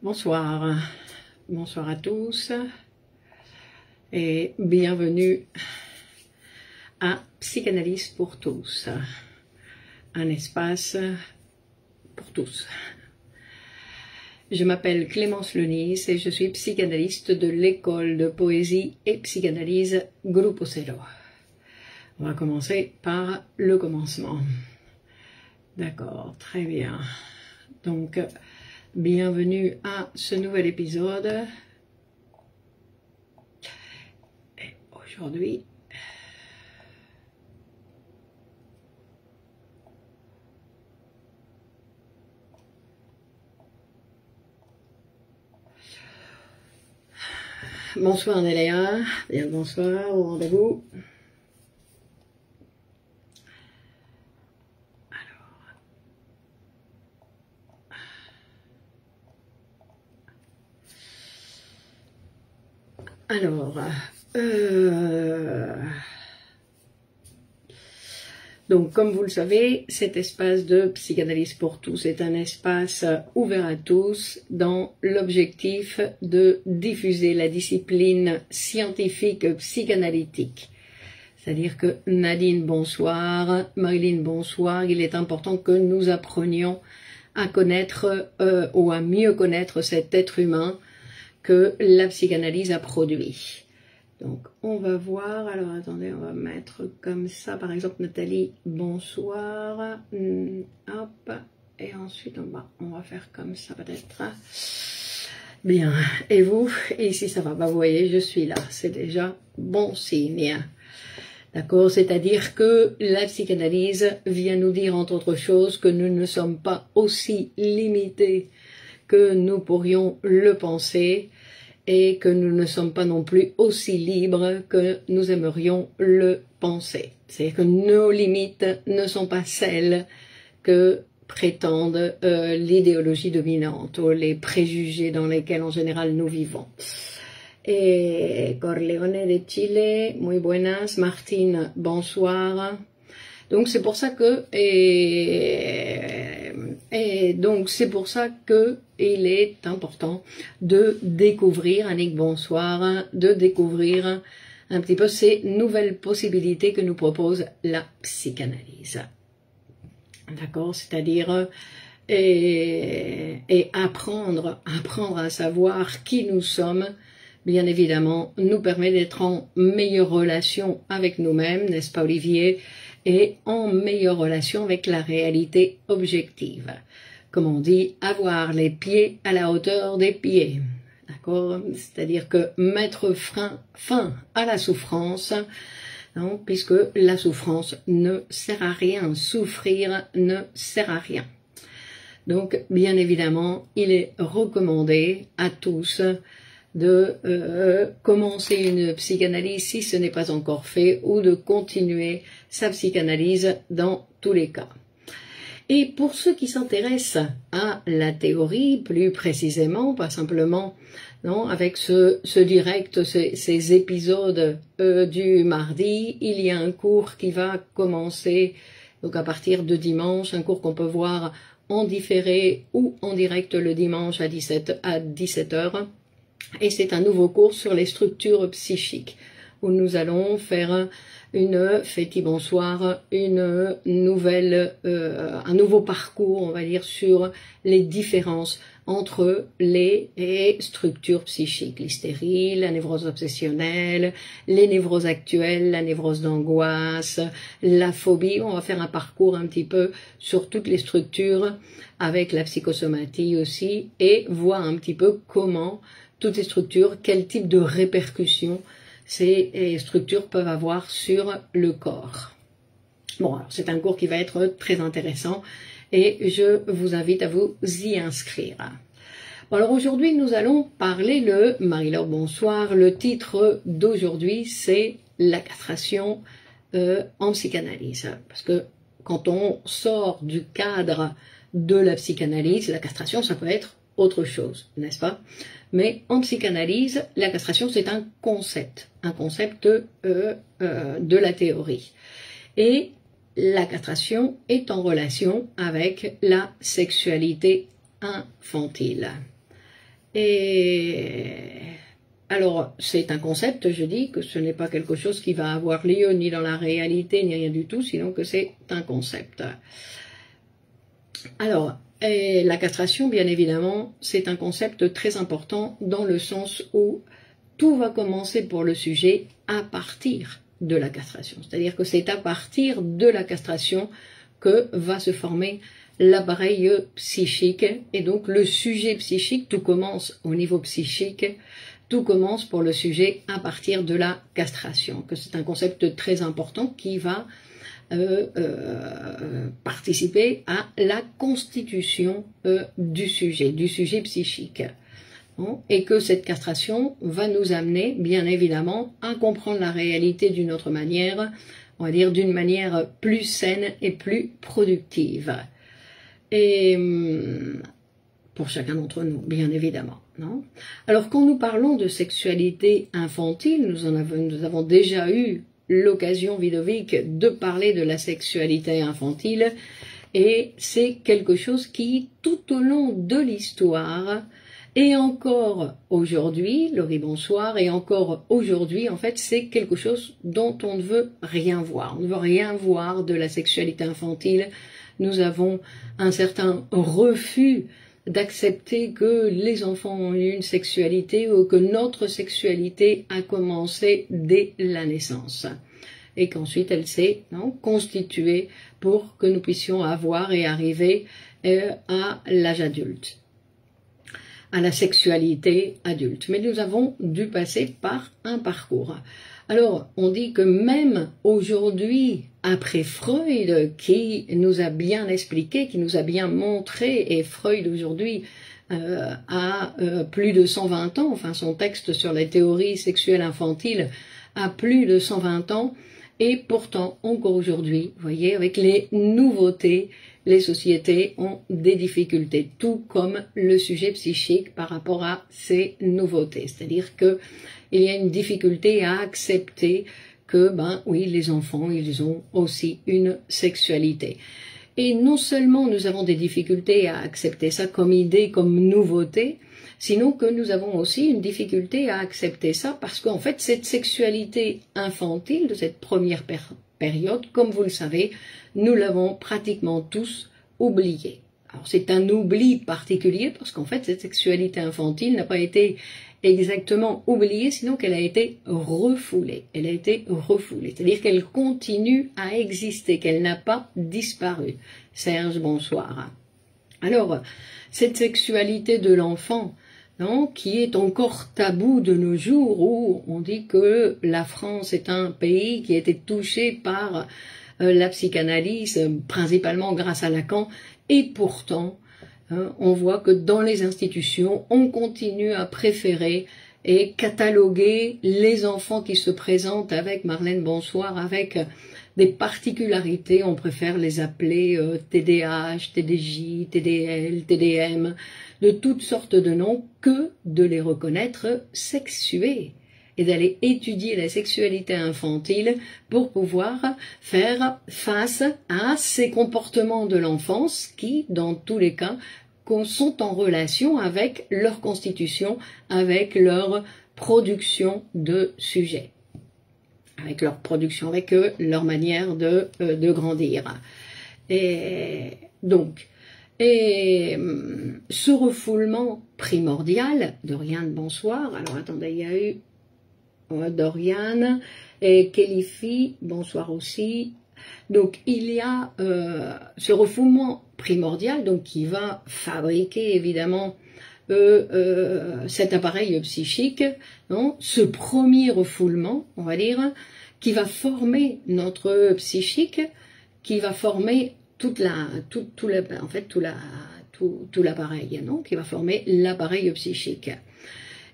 Bonsoir, bonsoir à tous et bienvenue à Psychanalyse pour tous, un espace pour tous. Je m'appelle Clémence Lenis et je suis psychanalyste de l'école de poésie et psychanalyse Grupo Zero. On va commencer par le commencement. D'accord, très bien. Donc, bienvenue à ce nouvel épisode. Et aujourd'hui, bonsoir Néléa, bien le bonsoir, au rendez-vous. Alors, donc comme vous le savez, cet espace de psychanalyse pour tous est un espace ouvert à tous dans l'objectif de diffuser la discipline scientifique psychanalytique. C'est-à-dire que Nadine, bonsoir, Marilyn, bonsoir, il est important que nous apprenions à connaître ou à mieux connaître cet être humain que la psychanalyse a produit. Donc on va voir, alors attendez, on va mettre comme ça, par exemple Nathalie, bonsoir, hop, et ensuite on va faire comme ça peut-être. Bien, et vous, et ici ça va, bah vous voyez, je suis là, c'est déjà bon signe. D'accord, c'est-à-dire que la psychanalyse vient nous dire entre autres choses que nous ne sommes pas aussi limités que nous pourrions le penser et que nous ne sommes pas non plus aussi libres que nous aimerions le penser. C'est-à-dire que nos limites ne sont pas celles que prétendent l'idéologie dominante ou les préjugés dans lesquels en général nous vivons. Et Corleone de Chile, muy buenas, Martine, bonsoir. Donc c'est pour ça que donc c'est pour ça que il est important de découvrir, Annick bonsoir, de découvrir un petit peu ces nouvelles possibilités que nous propose la psychanalyse. D'accord, c'est-à-dire et apprendre à savoir qui nous sommes, bien évidemment, nous permet d'être en meilleure relation avec nous-mêmes, n'est-ce pas Olivier, et en meilleure relation avec la réalité objective. Comme on dit, avoir les pieds à la hauteur des pieds. D'accord? C'est-à-dire que mettre fin à la souffrance, non, puisque la souffrance ne sert à rien, souffrir ne sert à rien. Donc, bien évidemment, il est recommandé à tous de commencer une psychanalyse si ce n'est pas encore fait ou de continuer sa psychanalyse dans tous les cas. Et pour ceux qui s'intéressent à la théorie plus précisément, pas simplement non, avec ce direct, ces épisodes du mardi, il y a un cours qui va commencer donc à partir de dimanche, un cours qu'on peut voir en différé ou en direct le dimanche à 17h. Et c'est un nouveau cours sur les structures psychiques où nous allons faire Féti bonsoir, un nouveau parcours, on va dire, sur les différences entre les structures psychiques, l'hystérie, la névrose obsessionnelle, les névroses actuelles, la névrose d'angoisse, la phobie. On va faire un parcours un petit peu sur toutes les structures avec la psychosomatie aussi et voir un petit peu comment toutes ces structures, quel type de répercussions ces structures peuvent avoir sur le corps. Bon, alors c'est un cours qui va être très intéressant et je vous invite à vous y inscrire. Bon, alors aujourd'hui, nous allons parler Marie-Laure, bonsoir. Le titre d'aujourd'hui, c'est la castration en psychanalyse. Parce que quand on sort du cadre de la psychanalyse, la castration, ça peut être autre chose, n'est-ce pas? Mais en psychanalyse, la castration, c'est un concept de la théorie. Et la castration est en relation avec la sexualité infantile. Et alors, c'est un concept, je dis, que ce n'est pas quelque chose qui va avoir lieu ni dans la réalité, ni rien du tout, sinon que c'est un concept. Alors, la castration, bien évidemment, c'est un concept très important dans le sens où tout va commencer pour le sujet à partir de la castration. C'est-à-dire que c'est à partir de la castration que va se former l'appareil psychique. Et donc le sujet psychique, tout commence au niveau psychique, tout commence pour le sujet à partir de la castration. Que c'est un concept très important qui va participer à la constitution du sujet psychique. Et que cette castration va nous amener, bien évidemment, à comprendre la réalité d'une autre manière, on va dire d'une manière plus saine et plus productive. Et pour chacun d'entre nous, bien évidemment. Non ? Alors, quand nous parlons de sexualité infantile, nous avons déjà eu l'occasion, Ludovic, de parler de la sexualité infantile, et c'est quelque chose qui, tout au long de l'histoire, et encore aujourd'hui, Laurie, bonsoir, et encore aujourd'hui, en fait, c'est quelque chose dont on ne veut rien voir. On ne veut rien voir de la sexualité infantile. Nous avons un certain refus d'accepter que les enfants ont eu une sexualité ou que notre sexualité a commencé dès la naissance. Et qu'ensuite elle s'est constituée pour que nous puissions avoir et arriver à l'âge adulte, à la sexualité adulte. Mais nous avons dû passer par un parcours. Alors, on dit que même aujourd'hui, après Freud, qui nous a bien expliqué, qui nous a bien montré, et Freud aujourd'hui a plus de 120 ans, enfin son texte sur les théories sexuelles infantiles a plus de 120 ans, et pourtant, encore aujourd'hui, vous voyez, avec les nouveautés, les sociétés ont des difficultés, tout comme le sujet psychique par rapport à ces nouveautés. C'est-à-dire que il y a une difficulté à accepter que, oui, les enfants, ils ont aussi une sexualité. Et non seulement nous avons des difficultés à accepter ça comme idée, comme nouveauté, sinon que nous avons aussi une difficulté à accepter ça parce qu'en fait, cette sexualité infantile de cette première période, comme vous le savez, nous l'avons pratiquement tous oubliée. Alors c'est un oubli particulier parce qu'en fait, cette sexualité infantile n'a pas été exactement oubliée, sinon qu'elle a été refoulée. Elle a été refoulée, c'est-à-dire qu'elle continue à exister, qu'elle n'a pas disparu. Serge, bonsoir. Alors, cette sexualité de l'enfant, qui est encore tabou de nos jours, où on dit que la France est un pays qui a été touché par la psychanalyse, principalement grâce à Lacan, et pourtant, on voit que dans les institutions, on continue à préférer et cataloguer les enfants qui se présentent avec, Marlène, bonsoir, avec des particularités, on préfère les appeler TDAH, TDJ, TDL, TDM, de toutes sortes de noms, que de les reconnaître sexués et d'aller étudier la sexualité infantile pour pouvoir faire face à ces comportements de l'enfance qui, dans tous les cas, sont en relation avec leur constitution, avec leur production de sujets, avec leur production, avec leur manière de grandir. Et donc, ce refoulement primordial, Doriane, bonsoir, alors attendez, il y a eu Doriane et Kélifi, bonsoir aussi. Donc il y a ce refoulement primordial donc qui va fabriquer évidemment cet appareil psychique, ce premier refoulement, on va dire, qui va former notre psychique, qui va former tout l'appareil, qui va former l'appareil psychique.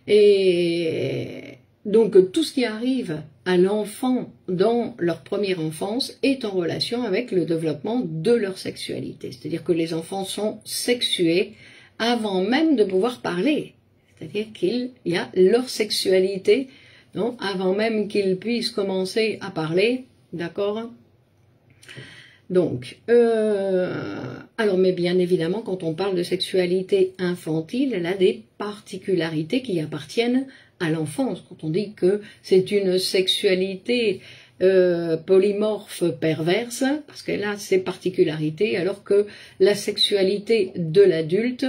Et donc tout ce qui arrive à l'enfant dans leur première enfance est en relation avec le développement de leur sexualité. C'est-à-dire que les enfants sont sexués avant même de pouvoir parler. C'est-à-dire qu'il y a leur sexualité, avant même qu'ils puissent commencer à parler, d'accord ? Donc, alors, mais bien évidemment, quand on parle de sexualité infantile, elle a des particularités qui appartiennent à l'enfance. Quand on dit que c'est une sexualité polymorphe perverse, parce qu'elle a ses particularités, alors que la sexualité de l'adulte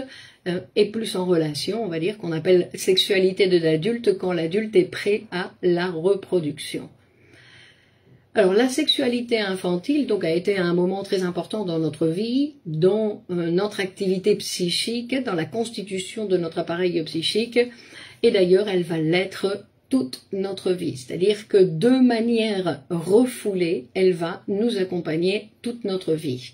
est plus en relation, on va dire, qu'on appelle sexualité de l'adulte quand l'adulte est prêt à la reproduction. Alors la sexualité infantile donc a été un moment très important dans notre vie, dans notre activité psychique, dans la constitution de notre appareil psychique, et d'ailleurs elle va l'être toute notre vie. C'est-à-dire que de manière refoulée, elle va nous accompagner toute notre vie.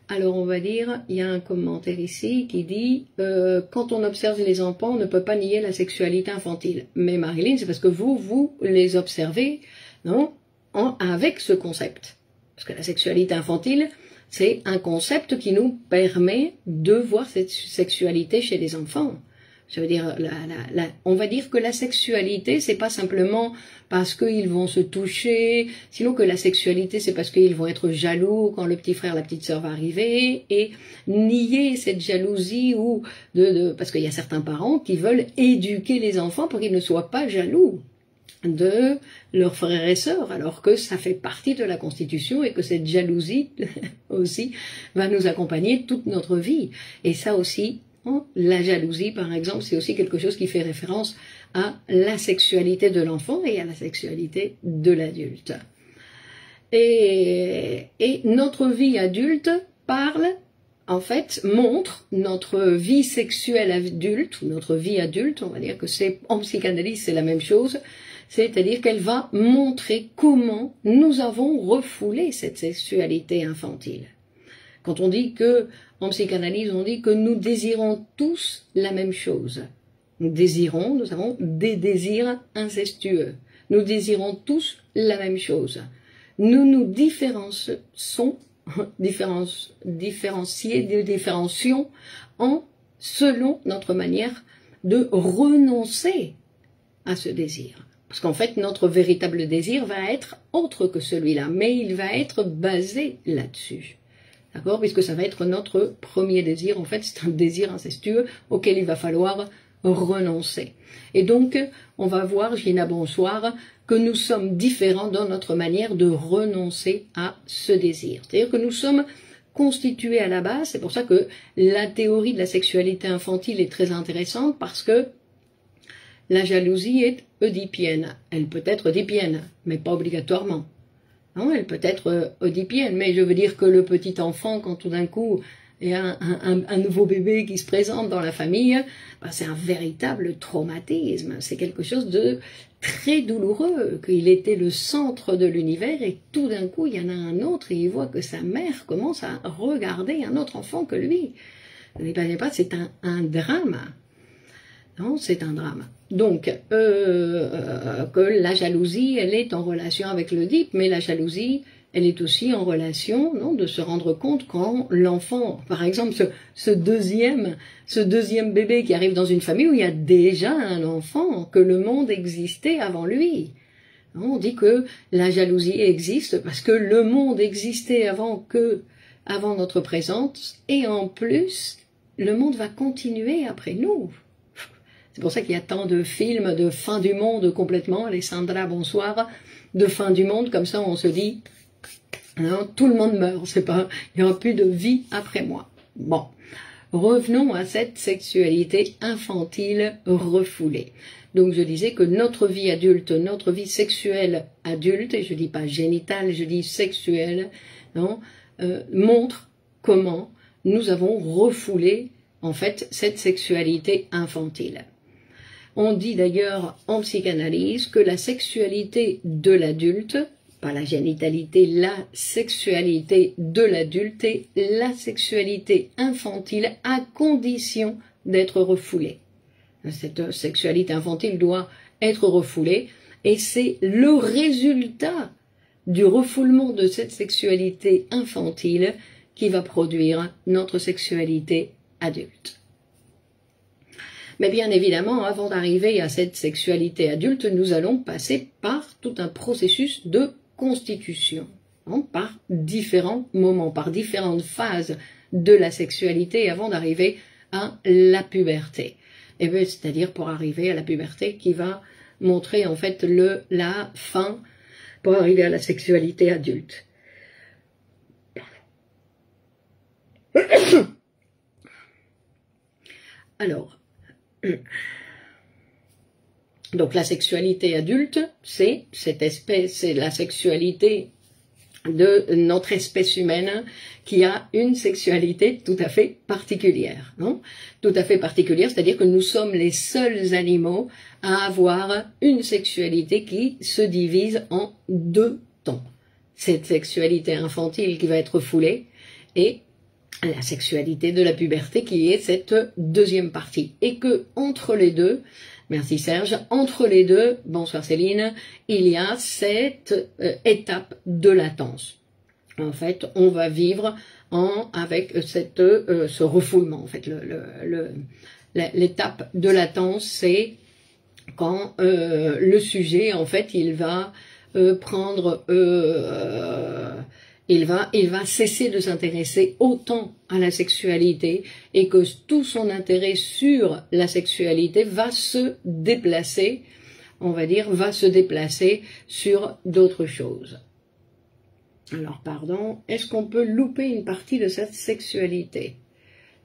Alors on va dire, il y a un commentaire ici qui dit quand on observe les enfants, on ne peut pas nier la sexualité infantile. Mais Marilyn, c'est parce que vous les observez, non, avec ce concept. Parce que la sexualité infantile, c'est un concept qui nous permet de voir cette sexualité chez les enfants. Ça veut dire, on va dire que la sexualité, c'est pas simplement parce qu'ils vont se toucher, sinon que la sexualité, c'est parce qu'ils vont être jaloux quand le petit frère, la petite sœur va arriver, et nier cette jalousie ou parce qu'il y a certains parents qui veulent éduquer les enfants pour qu'ils ne soient pas jaloux de leurs frères et sœurs, alors que ça fait partie de la Constitution et que cette jalousie aussi va nous accompagner toute notre vie. Et ça aussi, la jalousie par exemple, c'est aussi quelque chose qui fait référence à la sexualité de l'enfant et à la sexualité de l'adulte. Et notre vie adulte montre notre vie sexuelle adulte, ou notre vie adulte, on va dire que c'est, en psychanalyse c'est la même chose, c'est-à-dire qu'elle va montrer comment nous avons refoulé cette sexualité infantile. Quand on dit que, en psychanalyse, on dit que nous désirons tous la même chose. Nous avons des désirs incestueux. Nous désirons tous la même chose. Nous nous différencions selon notre manière de renoncer à ce désir. Parce qu'en fait, notre véritable désir va être autre que celui-là, mais il va être basé là-dessus. D'accord? Puisque ça va être notre premier désir. En fait, c'est un désir incestueux auquel il va falloir renoncer. Et donc, on va voir, Gina, bonsoir, que nous sommes différents dans notre manière de renoncer à ce désir. C'est-à-dire que nous sommes constitués à la base. C'est pour ça que la théorie de la sexualité infantile est très intéressante, parce que la jalousie est oedipienne. Elle peut être oedipienne, mais pas obligatoirement. Non, elle peut être oedipienne, mais je veux dire que le petit enfant, quand tout d'un coup il y a un nouveau bébé qui se présente dans la famille, ben c'est un véritable traumatisme. C'est quelque chose de très douloureux, qu'il était le centre de l'univers et tout d'un coup il y en a un autre et il voit que sa mère commence à regarder un autre enfant que lui. C'est un drame. Non, c'est un drame. Donc, que la jalousie, elle est en relation avec l'Oedipe, mais la jalousie, elle est aussi en relation, non, de se rendre compte quand l'enfant, par exemple, ce deuxième bébé qui arrive dans une famille où il y a déjà un enfant, que le monde existait avant lui. Non, on dit que la jalousie existe parce que le monde existait avant notre présence, et en plus, le monde va continuer après nous. C'est pour ça qu'il y a tant de films de fin du monde complètement. Alessandra, bonsoir. De fin du monde, comme ça on se dit, non, tout le monde meurt, c'est pas, il n'y aura plus de vie après moi. Bon, revenons à cette sexualité infantile refoulée. Donc je disais que notre vie adulte, notre vie sexuelle adulte, et je dis pas génitale, je dis sexuelle, non, montre comment nous avons refoulé en fait cette sexualité infantile. On dit d'ailleurs en psychanalyse que la sexualité de l'adulte, pas la génitalité, la sexualité de l'adulte est la sexualité infantile à condition d'être refoulée. Cette sexualité infantile doit être refoulée et c'est le résultat du refoulement de cette sexualité infantile qui va produire notre sexualité adulte. Mais bien évidemment, avant d'arriver à cette sexualité adulte, nous allons passer par tout un processus de constitution. hein, par différents moments, par différentes phases de la sexualité avant d'arriver à la puberté. Et bien, c'est-à-dire pour arriver à la puberté qui va montrer en fait la fin pour arriver à la sexualité adulte. Alors, donc la sexualité adulte, c'est la sexualité de notre espèce humaine qui a une sexualité tout à fait particulière, non? Tout à fait particulière, c'est-à-dire que nous sommes les seuls animaux à avoir une sexualité qui se divise en deux temps. Cette sexualité infantile qui va être foulée et la sexualité de la puberté qui est cette deuxième partie. Et que entre les deux, merci Serge, entre les deux, bonsoir Céline, il y a cette étape de latence. En fait, on va vivre avec ce refoulement. En fait, l'étape de latence, c'est quand le sujet, en fait, il va prendre... il va cesser de s'intéresser autant à la sexualité et que tout son intérêt sur la sexualité va se déplacer, on va dire, va se déplacer sur d'autres choses. Alors, pardon, est-ce qu'on peut louper une partie de cette sexualité?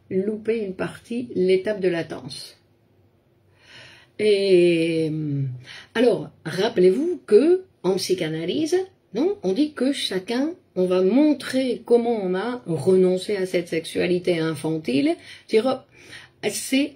Louper une partie, l'étape de latence. Et alors, rappelez-vous que en psychanalyse, non, on dit que chacun, on va montrer comment on a renoncé à cette sexualité infantile.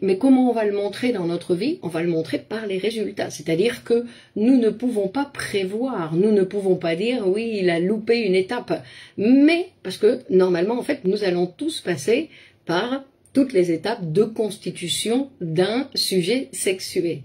Mais comment on va le montrer dans notre vie? On va le montrer par les résultats. C'est-à-dire que nous ne pouvons pas prévoir, nous ne pouvons pas dire oui, il a loupé une étape. Mais, parce que normalement, en fait, nous allons tous passer par toutes les étapes de constitution d'un sujet sexué.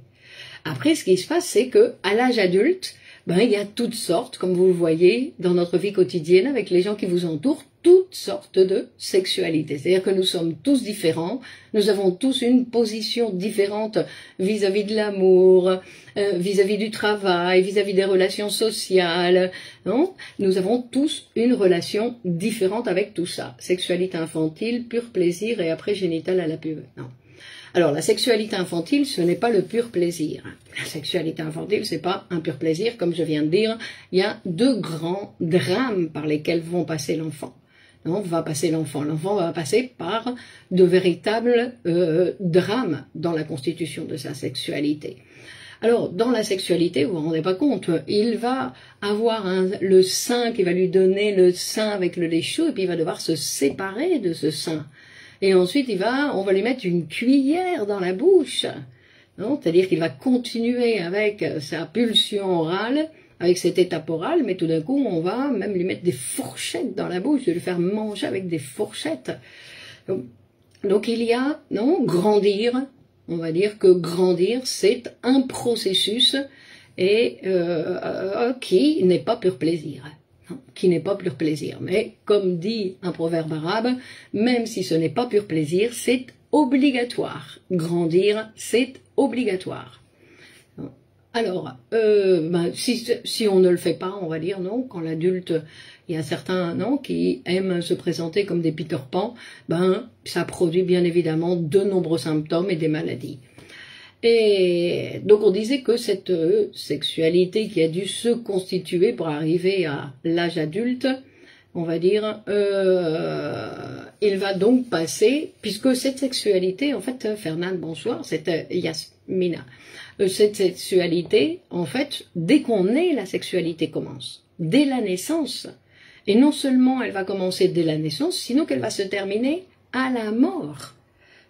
Après, ce qui se passe, c'est que à l'âge adulte, il y a toutes sortes, comme vous le voyez, dans notre vie quotidienne, avec les gens qui vous entourent, toutes sortes de sexualités. C'est-à-dire que nous sommes tous différents, nous avons tous une position différente vis-à-vis de l'amour, vis-à-vis du travail, vis-à-vis des relations sociales. Non, nous avons tous une relation différente avec tout ça. Sexualité infantile, pur plaisir et après génital à la pub. Non. Alors, la sexualité infantile, ce n'est pas le pur plaisir. La sexualité infantile, c'est pas un pur plaisir, comme je viens de dire. Il y a deux grands drames par lesquels vont passer l'enfant. Va passer l'enfant. L'enfant va passer par de véritables drames dans la constitution de sa sexualité. Alors, dans la sexualité, vous vous rendez pas compte, il va avoir le sein qui va lui donner le sein avec le lait chaud, et puis il va devoir se séparer de ce sein. Et ensuite, on va lui mettre une cuillère dans la bouche. C'est-à-dire qu'il va continuer avec sa pulsion orale, avec cette étape orale, mais tout d'un coup, on va même lui mettre des fourchettes dans la bouche, de lui faire manger avec des fourchettes. Donc il y a, grandir, on va dire que grandir, c'est un processus et qui n'est pas pur plaisir. Qui n'est pas pur plaisir. Mais, comme dit un proverbe arabe, même si ce n'est pas pur plaisir, c'est obligatoire. Grandir, c'est obligatoire. Alors, si on ne le fait pas, on va dire non, quand l'adulte, il y a certains qui aiment se présenter comme des Peter Pan, ça produit bien évidemment de nombreux symptômes et des maladies. Et donc on disait que cette sexualité qui a dû se constituer pour arriver à l'âge adulte, on va dire, il va donc passer, puisque cette sexualité, en fait, Fernande, bonsoir, c'est Yasmina, cette sexualité, en fait, dès qu'on est, la sexualité commence, dès la naissance. Et non seulement elle va commencer dès la naissance, sinon qu'elle va se terminer à la mort.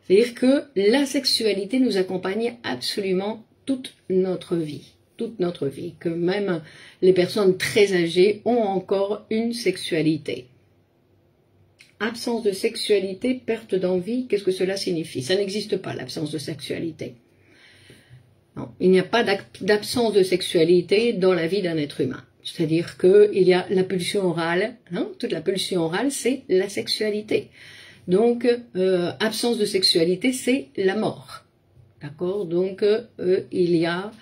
C'est-à-dire que la sexualité nous accompagne absolument toute notre vie, que même les personnes très âgées ont encore une sexualité. Absence de sexualité, perte d'envie, qu'est-ce que cela signifie? Ça n'existe pas, l'absence de sexualité. Non, il n'y a pas d'absence de sexualité dans la vie d'un être humain. C'est-à-dire qu'il y a la pulsion orale, toute la pulsion orale, c'est la sexualité. Donc, absence de sexualité, c'est la mort. D'accord? Donc, il y a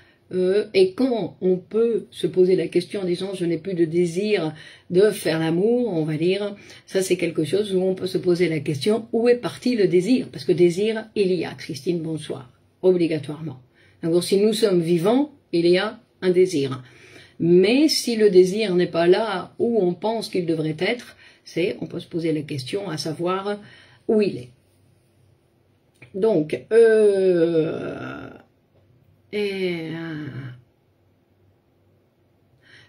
et quand on peut se poser la question en disant je n'ai plus de désir de faire l'amour, on va dire, ça c'est quelque chose où on peut se poser la question où est parti le désir, parce que désir il y a, Christine, bonsoir, obligatoirement. Donc si nous sommes vivants, il y a un désir. Mais si le désir n'est pas là où on pense qu'il devrait être, on peut se poser la question à savoir où il est. Donc,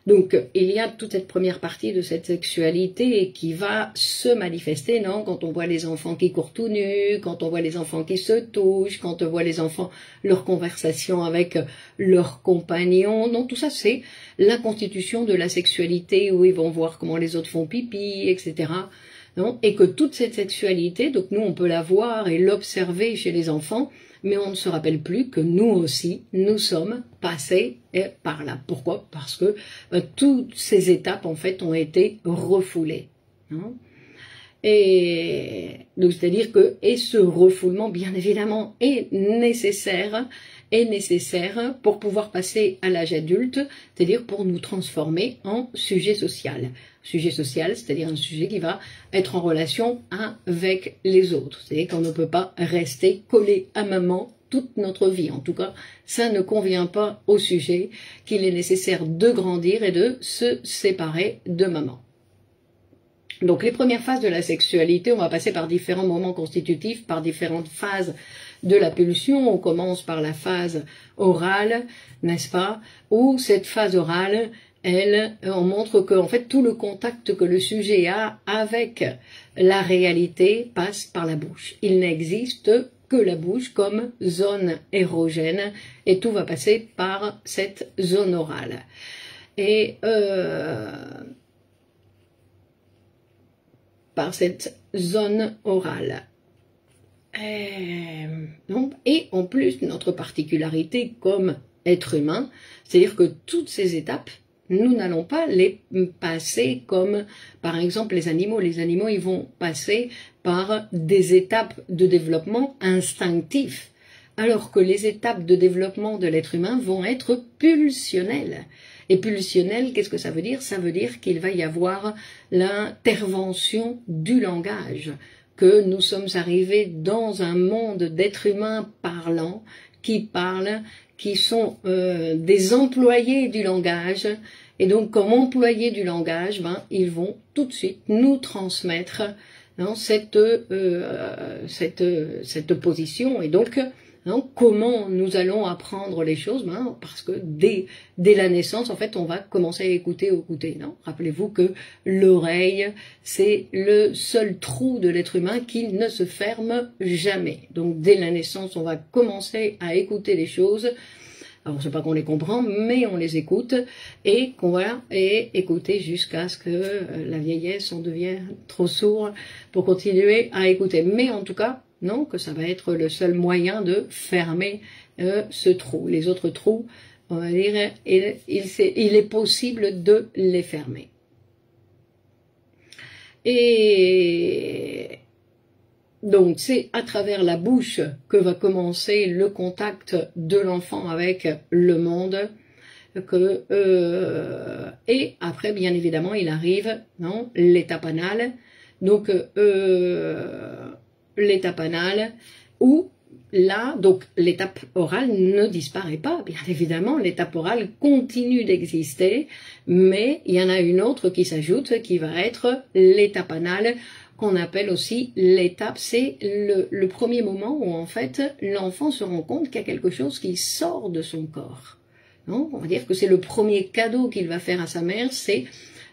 donc, il y a toute cette première partie de cette sexualité qui va se manifester, non? Quand on voit les enfants qui courent tout nus, quand on voit les enfants qui se touchent, quand on voit les enfants, leur conversation avec leurs compagnons. Donc, tout ça, c'est la constitution de la sexualité où ils vont voir comment les autres font pipi, etc. Non? Et que toute cette sexualité, donc nous, on peut la voir et l'observer chez les enfants, mais on ne se rappelle plus que nous aussi, nous sommes passés par là. Pourquoi? Parce que toutes ces étapes, en fait, ont été refoulées. Non? Et donc, c'est-à-dire que, et ce refoulement, bien évidemment, est nécessaire pour pouvoir passer à l'âge adulte, c'est-à-dire pour nous transformer en sujet social. Sujet social, c'est-à-dire un sujet qui va être en relation avec les autres. C'est-à-dire qu'on ne peut pas rester collé à maman toute notre vie. En tout cas, ça ne convient pas au sujet qu'il est nécessaire de grandir et de se séparer de maman. Donc les premières phases de la sexualité, on va passer par différents moments constitutifs, par différentes phases de la pulsion. On commence par la phase orale, n'est-ce pas? Où cette phase orale, on montre que en fait tout le contact que le sujet a avec la réalité passe par la bouche. Il n'existe que la bouche comme zone érogène et tout va passer par cette zone orale. Et par cette zone orale. Et en plus, notre particularité comme être humain, c'est-à-dire que toutes ces étapes, nous n'allons pas les passer comme, par exemple, les animaux. Les animaux, ils vont passer par des étapes de développement instinctifs, alors que les étapes de développement de l'être humain vont être pulsionnelles. Et pulsionnel, qu'est-ce que ça veut dire? Ça veut dire qu'il va y avoir l'intervention du langage, que nous sommes arrivés dans un monde d'êtres humains parlants, qui parlent, qui sont des employés du langage, et donc comme employés du langage, ils vont tout de suite nous transmettre cette position, et donc comment nous allons apprendre les choses? Parce que dès la naissance, en fait, on va commencer à écouter. Non? Rappelez-vous que l'oreille, c'est le seul trou de l'être humain qui ne se ferme jamais. Donc, dès la naissance, on va commencer à écouter les choses. Alors, c'est pas qu'on les comprend, mais on les écoute et qu'on va écouter jusqu'à ce que la vieillesse, on devient trop sourd pour continuer à écouter. Mais en tout cas, non, que ça va être le seul moyen de fermer ce trou. Les autres trous, on va dire, il est possible de les fermer. Et donc, c'est à travers la bouche que va commencer le contact de l'enfant avec le monde. Et après, bien évidemment, il arrive l'étape anale. Donc, l'étape anale où là, donc l'étape orale ne disparaît pas, bien évidemment, l'étape orale continue d'exister, mais il y en a une autre qui s'ajoute, qui va être l'étape anale, qu'on appelle aussi l'étape, c'est le premier moment où en fait l'enfant se rend compte qu'il y a quelque chose qui sort de son corps. Non, on va dire que c'est le premier cadeau qu'il va faire à sa mère, c'est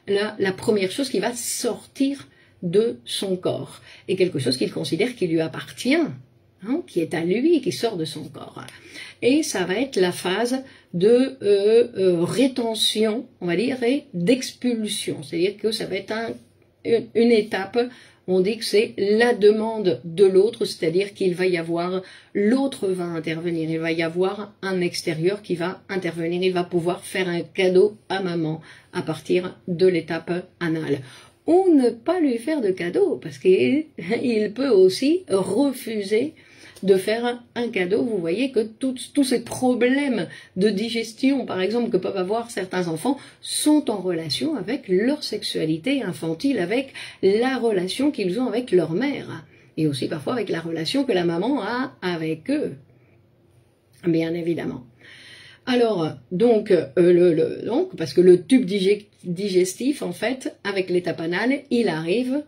la première chose qui va sortir de son corps, et quelque chose qu'il considère qui lui appartient, qui est à lui, qui sort de son corps. Et ça va être la phase de rétention, on va dire, et d'expulsion, c'est-à-dire que ça va être une étape, on dit que c'est la demande de l'autre, c'est-à-dire qu'il va y avoir, l'autre va intervenir, il va y avoir un extérieur qui va intervenir, il va pouvoir faire un cadeau à maman à partir de l'étape anale. Ou ne pas lui faire de cadeau, parce qu'il peut aussi refuser de faire un cadeau. Vous voyez que tous ces problèmes de digestion, par exemple, que peuvent avoir certains enfants, sont en relation avec leur sexualité infantile, avec la relation qu'ils ont avec leur mère, et aussi parfois avec la relation que la maman a avec eux, bien évidemment. Alors, donc, parce que le tube digestif, en fait, avec l'étape anale, il arrive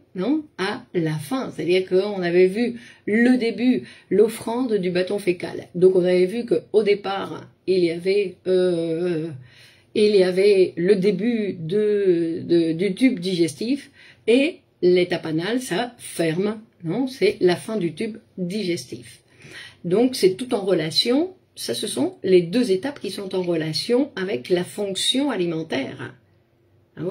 à la fin. C'est-à-dire qu'on avait vu le début, l'offrande du bâton fécal. Donc, on avait vu qu'au départ, il y avait le début du tube digestif, et l'étape anale, ça ferme, c'est la fin du tube digestif. Donc, c'est tout en relation. Ça, ce sont les deux étapes qui sont en relation avec la fonction alimentaire.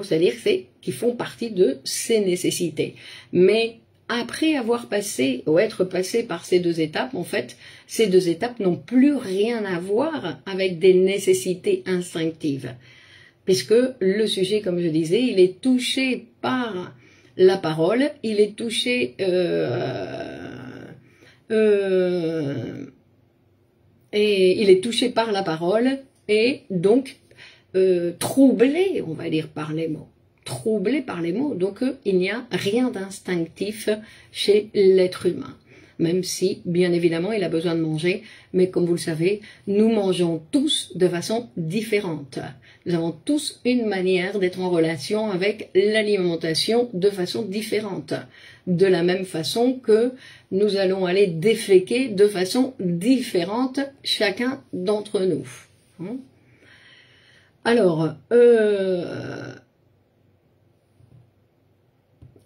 C'est-à-dire qu'ils font partie de ces nécessités. Mais après avoir passé ou être passé par ces deux étapes, en fait, ces deux étapes n'ont plus rien à voir avec des nécessités instinctives. Puisque le sujet, comme je disais, il est touché par la parole, il est touché et il est touché par la parole et donc troublé, on va dire, par les mots. Troublé par les mots, donc il n'y a rien d'instinctif chez l'être humain. Même si, bien évidemment, il a besoin de manger, mais comme vous le savez, nous mangeons tous de façon différente. Nous avons tous une manière d'être en relation avec l'alimentation de façon différente. De la même façon que nous allons aller déféquer de façon différente chacun d'entre nous. Alors,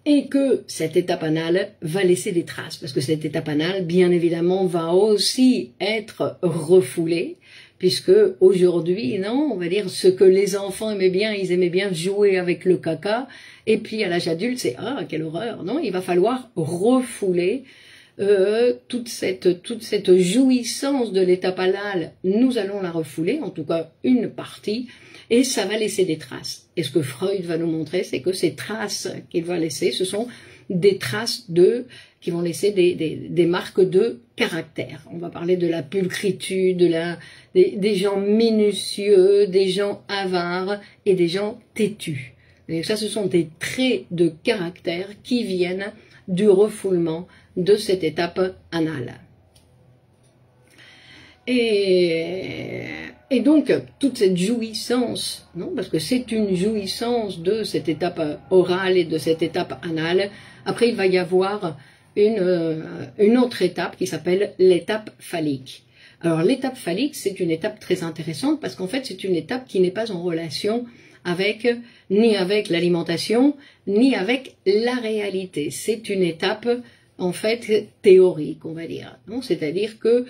et que cette étape anale va laisser des traces, parce que cette étape anale, bien évidemment, va aussi être refoulée, puisque aujourd'hui, on va dire, ce que les enfants aimaient bien, ils aimaient bien jouer avec le caca, et puis à l'âge adulte, c'est « ah, quelle horreur !» Non, il va falloir refouler toute cette jouissance de l'étape anale, nous allons la refouler, en tout cas une partie, et ça va laisser des traces. Et ce que Freud va nous montrer, c'est que ces traces qu'il va laisser, ce sont des traces qui vont laisser des marques de caractère. On va parler de la pulchritude, des gens minutieux, des gens avares et des gens têtus. Et ça, ce sont des traits de caractère qui viennent du refoulement de cette étape anale. Et donc, toute cette jouissance, parce que c'est une jouissance de cette étape orale et de cette étape anale, après il va y avoir une autre étape qui s'appelle l'étape phallique. Alors l'étape phallique, c'est une étape très intéressante parce qu'en fait c'est une étape qui n'est pas en relation ni avec l'alimentation, ni avec la réalité. C'est une étape en fait théorique, on va dire. C'est-à-dire que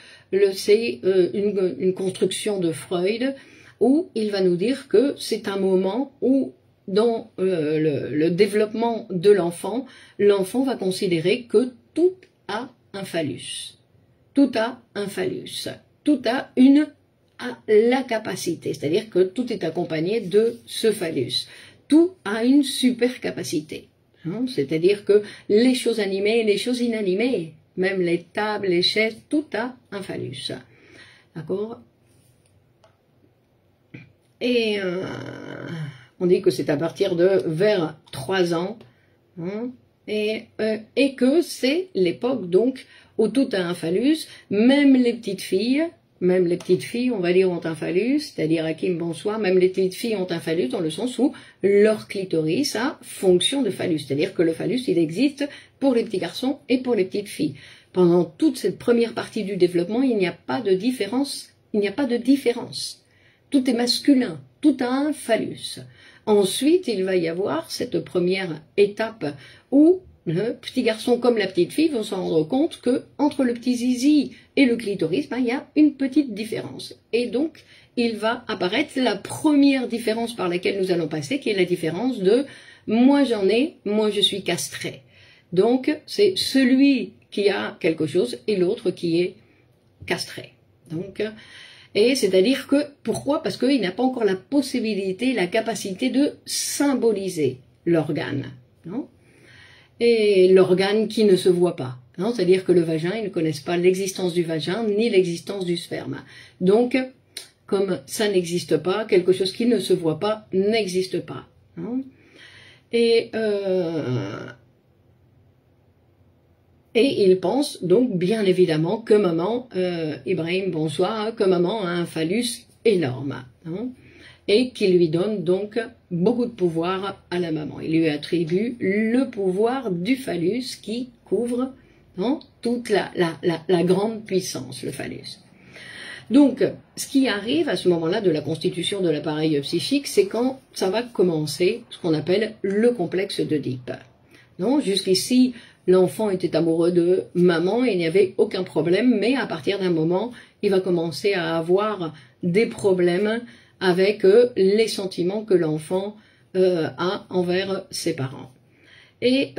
c'est une construction de Freud où il va nous dire que c'est un moment où dans le développement de l'enfant, l'enfant va considérer que tout a un phallus. Tout a un phallus. Tout a la capacité, c'est-à-dire que tout est accompagné de ce phallus. Tout a une super capacité. C'est-à-dire que les choses animées, les choses inanimées, même les tables, les chaises, tout a un phallus. D'accord? Et on dit que c'est à partir de vers 3 ans, et que c'est l'époque donc où tout a un phallus, même les petites filles, on va dire, ont un phallus, c'est-à-dire Hakim, bonsoir, même les petites filles ont un phallus dans le sens où leur clitoris a fonction de phallus, c'est-à-dire que le phallus, il existe pour les petits garçons et pour les petites filles. Pendant toute cette première partie du développement, il n'y a pas de différence, Tout est masculin, tout a un phallus. Ensuite, il va y avoir cette première étape où le petit garçon comme la petite fille vont se rendre compte que entre le petit zizi et le clitoris, il y a une petite différence. Et donc, il va apparaître la première différence par laquelle nous allons passer, qui est la différence de moi j'en ai, moi je suis castré. Donc, c'est celui qui a quelque chose et l'autre qui est castré. Donc, et c'est-à-dire que, pourquoi? Parce qu'il n'a pas encore la possibilité, la capacité de symboliser l'organe. Et l'organe qui ne se voit pas. C'est-à-dire que le vagin, ils ne connaissent pas l'existence du vagin ni l'existence du sperme. Donc, comme ça n'existe pas, quelque chose qui ne se voit pas n'existe pas. Hein. Et ils pensent donc bien évidemment que maman, Ibrahim, bonsoir, hein, que maman a un phallus énorme. Hein, et qui lui donne donc beaucoup de pouvoir à la maman. Il lui attribue le pouvoir du phallus qui couvre toute la grande puissance, le phallus. Donc, ce qui arrive à ce moment-là de la constitution de l'appareil psychique, c'est quand ça va commencer ce qu'on appelle le complexe d'Oedipe. Jusqu'ici, l'enfant était amoureux de maman et il n'y avait aucun problème, mais à partir d'un moment, il va commencer à avoir des problèmes avec les sentiments que l'enfant a envers ses parents. Et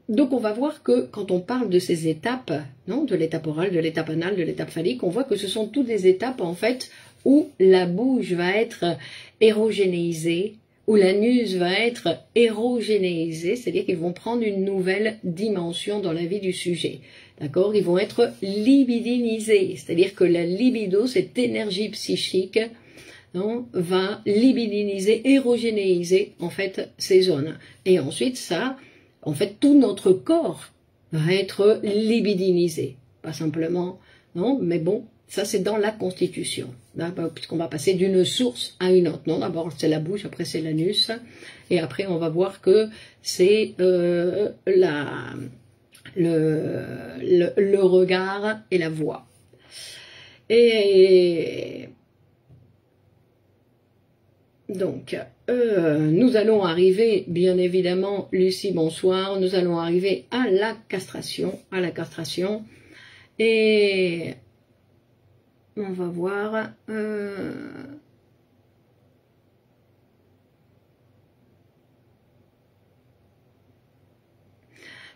donc on va voir que quand on parle de ces étapes, de l'étape orale, de l'étape anale, de l'étape phallique, on voit que ce sont toutes des étapes en fait où la bouche va être érogénéisée, où l'anus va être érogénéisé, c'est-à-dire qu'ils vont prendre une nouvelle dimension dans la vie du sujet. D'accord? Ils vont être libidinisés, c'est-à-dire que la libido, cette énergie psychique, va libidiniser, érogénéiser en fait ces zones. Et ensuite ça, en fait tout notre corps va être libidinisé. Pas simplement, mais bon, ça c'est dans la constitution. Puisqu'on va passer d'une source à une autre. D'abord c'est la bouche, après c'est l'anus, et après on va voir que c'est le regard et la voix. Et donc, nous allons arriver, bien évidemment, Lucie, bonsoir, nous allons arriver à la castration, et on va voir,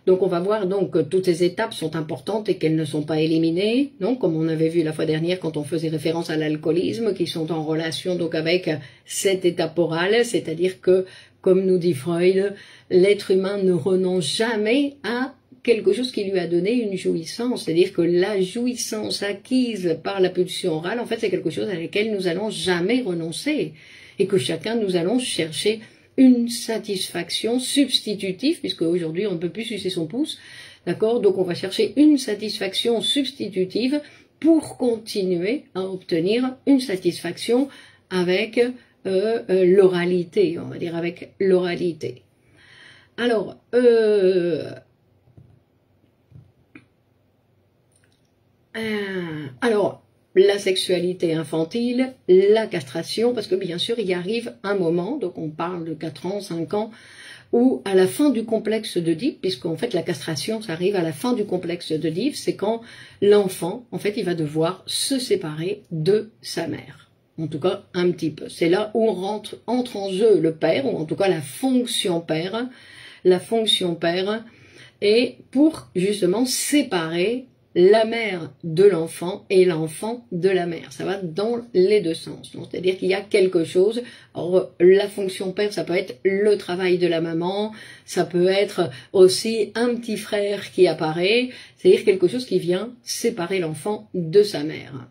donc on va voir donc que toutes ces étapes sont importantes et qu'elles ne sont pas éliminées, comme on avait vu la fois dernière quand on faisait référence à l'alcoolisme, qui sont en relation donc avec cette étape orale, c'est-à-dire que, comme nous dit Freud, l'être humain ne renonce jamais à quelque chose qui lui a donné une jouissance, c'est-à-dire que la jouissance acquise par la pulsion orale, en fait c'est quelque chose à laquelle nous allons jamais renoncer, et que chacun nous allons chercher une satisfaction substitutive, puisque aujourd'hui on ne peut plus sucer son pouce, d'accord? Donc on va chercher une satisfaction substitutive pour continuer à obtenir une satisfaction avec l'oralité, on va dire avec l'oralité. Alors, la sexualité infantile, la castration, parce que bien sûr il y arrive un moment, donc on parle de 4 ans, 5 ans, où à la fin du complexe d'Oedipe, puisqu'en fait la castration ça arrive à la fin du complexe d'Oedipe, c'est quand l'enfant, en fait il va devoir se séparer de sa mère, en tout cas un petit peu. C'est là où entre en jeu le père, ou en tout cas la fonction père, et pour justement séparer la mère de l'enfant et l'enfant de la mère. Ça va dans les deux sens. C'est-à-dire qu'il y a quelque chose. Alors, la fonction père, ça peut être le travail de la maman, ça peut être aussi un petit frère qui apparaît, c'est-à-dire quelque chose qui vient séparer l'enfant de sa mère.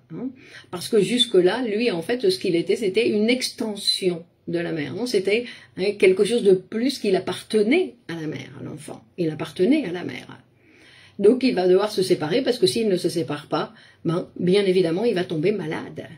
Parce que jusque-là, lui, en fait, ce qu'il était, c'était une extension de la mère. C'était quelque chose de plus qu'il appartenait à la mère, à l'enfant. Il appartenait à la mère. Donc il va devoir se séparer parce que s'il ne se sépare pas, bien évidemment il va tomber malade.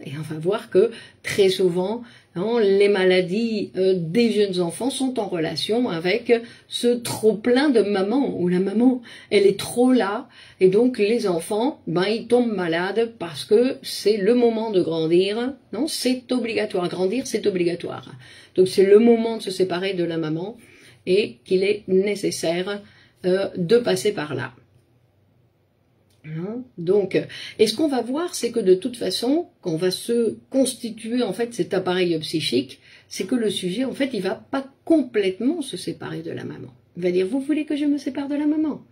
Et on va voir que très souvent les maladies des jeunes enfants sont en relation avec ce trop-plein de maman, où la maman elle est trop là, et donc les enfants ils tombent malades parce que c'est le moment de grandir. C'est obligatoire, grandir c'est obligatoire. Donc c'est le moment de se séparer de la maman et qu'il est nécessaire de passer par là. Donc, et ce qu'on va voir, c'est que de toute façon, quand on va se constituer en fait cet appareil psychique, c'est que le sujet, en fait, il va pas complètement se séparer de la maman. Il va dire, vous voulez que je me sépare de la maman?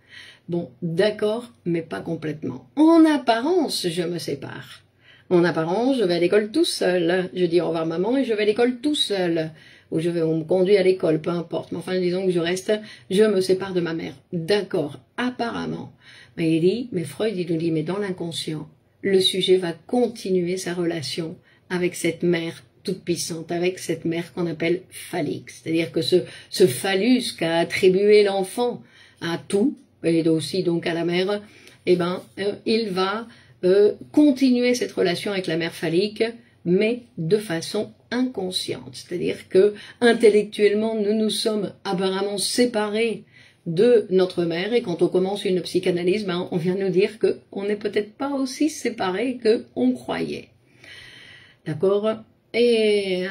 Bon, d'accord, mais pas complètement. En apparence, je me sépare. En apparence, je vais à l'école tout seul. Je dis au revoir maman et je vais à l'école tout seul. ou on me conduit à l'école, peu importe, mais enfin disons que je me sépare de ma mère. D'accord, apparemment. Mais il dit, mais Freud il nous dit, mais dans l'inconscient, le sujet va continuer sa relation avec cette mère toute puissante, avec cette mère qu'on appelle phallique. C'est-à-dire que ce phallus qu'a attribué l'enfant à tout, et aussi donc à la mère, eh ben, il va continuer cette relation avec la mère phallique, mais de façon inconsciente. C'est-à-dire que intellectuellement, nous nous sommes apparemment séparés de notre mère, et quand on commence une psychanalyse, ben, on vient nous dire qu'on n'est peut-être pas aussi séparés qu'on croyait. D'accord? Et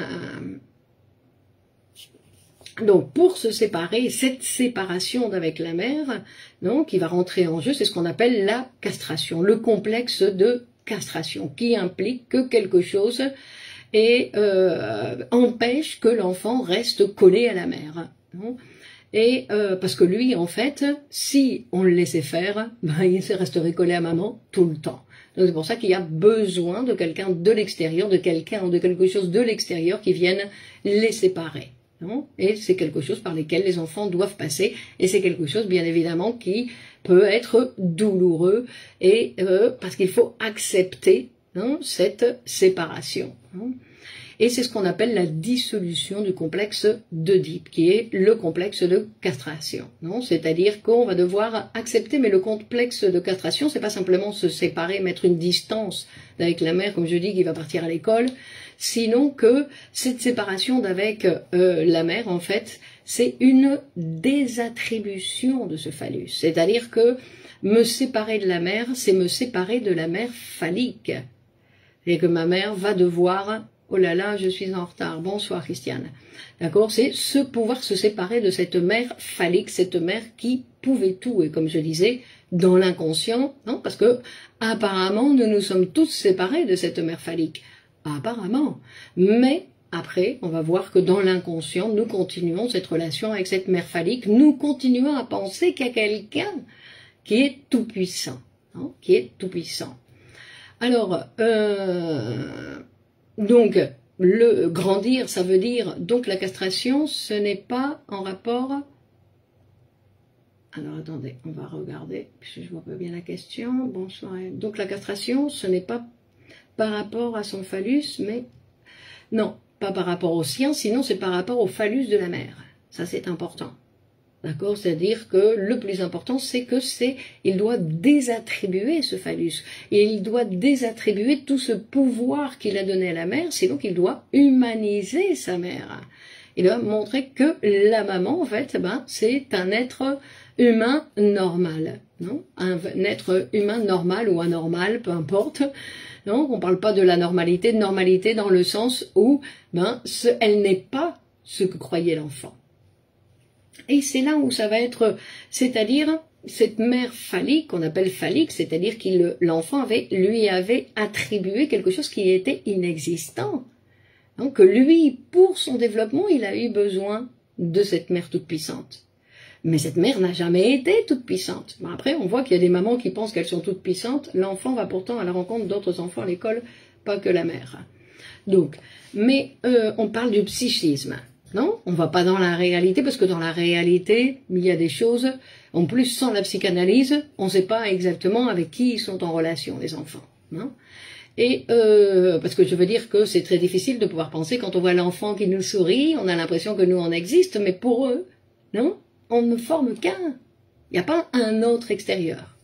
donc pour se séparer, cette séparation d'avec la mère, donc, qui va rentrer en jeu, c'est ce qu'on appelle la castration, le complexe de castration, qui implique que quelque chose empêche que l'enfant reste collé à la mère. Non? Et parce que lui, en fait, si on le laissait faire, ben, il resterait collé à maman tout le temps. Donc c'est pour ça qu'il y a besoin de quelqu'un de l'extérieur, de quelque chose de l'extérieur qui vienne les séparer. Non? Et c'est quelque chose par lequel les enfants doivent passer, et c'est quelque chose bien évidemment qui peut être douloureux, et parce qu'il faut accepter cette séparation. Et c'est ce qu'on appelle la dissolution du complexe d'Oedipe, qui est le complexe de castration. C'est-à-dire qu'on va devoir accepter, mais le complexe de castration, c'est pas simplement se séparer, mettre une distance avec la mère, comme je dis, qui va partir à l'école, sinon que cette séparation d'avec la mère, en fait, c'est une désattribution de ce phallus. C'est-à-dire que me séparer de la mère, c'est me séparer de la mère phallique. Et que ma mère va devoir... Oh là là, je suis en retard. Bonsoir Christiane. D'accord, c'est pouvoir se séparer de cette mère phallique, cette mère qui pouvait tout. Et comme je disais, dans l'inconscient, non, parce que apparemment nous nous sommes tous séparés de cette mère phallique. Apparemment. Mais après, on va voir que dans l'inconscient, nous continuons cette relation avec cette mère phallique. Nous continuons à penser qu'il y a quelqu'un qui est tout puissant, hein, qui est tout puissant. Alors, donc, le grandir, ça veut dire, donc la castration, ce n'est pas en rapport... Alors, attendez, on va regarder, puisque je vois pas bien la question. Bonsoir. Donc, la castration, ce n'est pas par rapport à son phallus, mais... Non, pas par rapport au sien, sinon c'est par rapport au phallus de la mère. Ça, c'est important. D'accord? C'est-à-dire que le plus important, c'est que il doit désattribuer ce phallus. Et il doit désattribuer tout ce pouvoir qu'il a donné à la mère, c'est donc il doit humaniser sa mère. Il doit montrer que la maman, en fait, ben, c'est un être humain normal. Non? Un être humain normal ou anormal, peu importe. Donc, on ne parle pas de la normalité dans le sens où ben, elle n'est pas ce que croyait l'enfant. Et c'est là où ça va être, c'est-à-dire cette mère phallique, qu'on appelle phallique, c'est-à-dire que l'enfant lui avait attribué quelque chose qui était inexistant. Donc lui, pour son développement, il a eu besoin de cette mère toute puissante. Mais cette mère n'a jamais été toute puissante. Bon, après, on voit qu'il y a des mamans qui pensent qu'elles sont toutes puissantes. L'enfant va pourtant à la rencontre d'autres enfants à l'école, pas que la mère. Donc, mais on parle du psychisme. Non, on va pas dans la réalité, parce que dans la réalité, il y a des choses, en plus sans la psychanalyse, on ne sait pas exactement avec qui ils sont en relation, les enfants. Non? Et parce que je veux dire que c'est très difficile de pouvoir penser, quand on voit l'enfant qui nous sourit, on a l'impression que nous on existe, mais pour eux, non, on ne forme qu'un. Il n'y a pas un autre extérieur.